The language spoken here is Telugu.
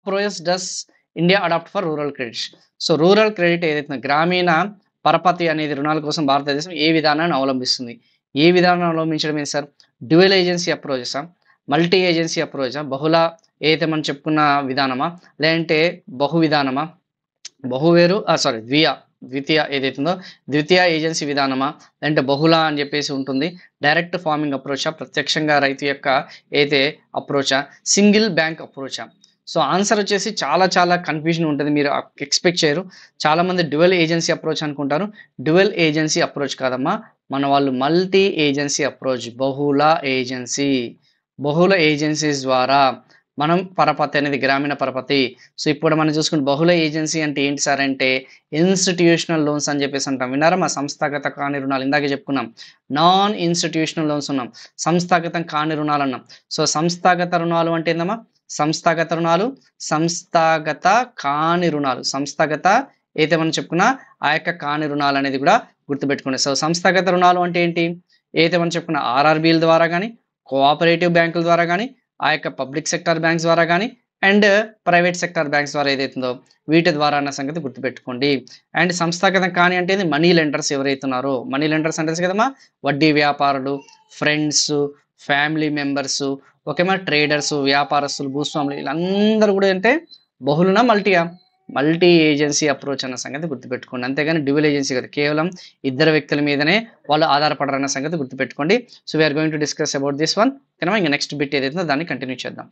Approaches does India adopt for rural credits? So, rural credit ఏదైతుందో గ్రామీణ పరపతి అనేది రుణాల కోసం భారతదేశం ఏ విధానాన్ని అవలంబిస్తుంది? ఏ విధానం అవలంబించడం ఏంటి సార్? డ్యూయల్ ఏజెన్సీ అప్రోచెసా? మల్టీ ఏజెన్సీ అప్రోచా? బహుళ ఏదైతే మనం చెప్పుకున్న విధానమా? లేదంటే బహు విధానమా? బహు వేరు సారీ ద్వితీయ ఏదైతుందో ద్వితీయ ఏజెన్సీ విధానమా? లేదంటే బహుళ అని చెప్పేసి ఉంటుంది. డైరెక్ట్ ఫార్మింగ్ అప్రోచా? ప్రత్యక్షంగా రైతు యొక్క అయితే అప్రోచా? సింగిల్ బ్యాంక్ అప్రోచా? సో, ఆన్సర్ వచ్చేసి చాలా చాలా కన్‌ఫ్యూజన్ ఉంటది. మీరు ఎక్స్‌పెక్ట్ చేయరు. చాలామంది డ్యుయల్ ఏజెన్సీ అప్రోచ్ అనుకుంటారు. డ్యుయల్ ఏజెన్సీ అప్రోచ్ కాదమ్మా. మన వాళ్ళు మల్టీ ఏజెన్సీ అప్రోచ్. బహుళ ఏజెన్సీ. బహుళ ఏజెన్సీస్ ద్వారా మనం పరపతి అనేది గ్రామీణ పరపతి. సో, ఇప్పుడు మనం చూసుకుంటే బహుళ ఏజెన్సీ అంటే ఏంటి సార్ అంటే ఇన్‌స్టిట్యూషనల్ లోన్స్ అని చెప్పేసి అంటాం. విన్నారా? మా సంస్థాగత కాని రుణాలు ఇందాకే చెప్పుకున్నాం. నాన్ ఇన్‌స్టిట్యూషనల్ లోన్స్ ఉన్నాం. సంస్థాగతం కాని రుణాలు అన్నాం. సో, సంస్థాగత రుణాలు అంటే ఏందమ్మా? సంస్థాగత రుణాలు, సంస్థాగత కాని రుణాలు. సంస్థాగత ఏదైతే మనం చెప్పుకున్నా ఆ యొక్క కాని రుణాలు అనేది కూడా గుర్తుపెట్టుకోండి. సో, సంస్థాగత రుణాలు అంటే ఏంటి? ఏదైతే మనం చెప్పుకున్న ఆర్ఆర్‌బీల ద్వారా గాని, కోఆపరేటివ్ బ్యాంకుల ద్వారా గాని, ఆ యొక్క పబ్లిక్ సెక్టార్ బ్యాంక్స్ ద్వారా గాని అండ్ ప్రైవేట్ సెక్టార్ బ్యాంక్స్ ద్వారా ఏదైతుందో వీటి ద్వారా అన్న సంగతి గుర్తుపెట్టుకోండి. అండ్ సంస్థాగతం కాని అంటే మనీ లెండర్స్ ఎవరైతే ఉన్నారో మనీ లెండర్స్ అంటే తెలుసు కదమ్మా! వడ్డీ వ్యాపారులు, ఫ్రెండ్స్, ఫ్యామిలీ మెంబర్స్, ఓకేమా ట్రేడర్స్, వ్యాపారస్తులు, భూస్వాములు వీళ్ళందరూ కూడా అంటే బహుళనా? మల్టీయా? మల్టీ ఏజెన్సీ అప్రోచ్ అన్న సంగతి గుర్తుపెట్టుకోండి. అంతేగాని డ్యూయల్ ఏజెన్సీ కాదు. కేవలం ఇద్దరు వ్యక్తుల మీదనే వాళ్ళు ఆధారపడరన్న సంగతి గుర్తుపెట్టుకోండి. So, we are going to discuss about this one. ఓకేనా? ఇంక నెక్స్ట్ బిట్ ఏదైతుందో దాన్ని కంటిన్యూ చేద్దాం.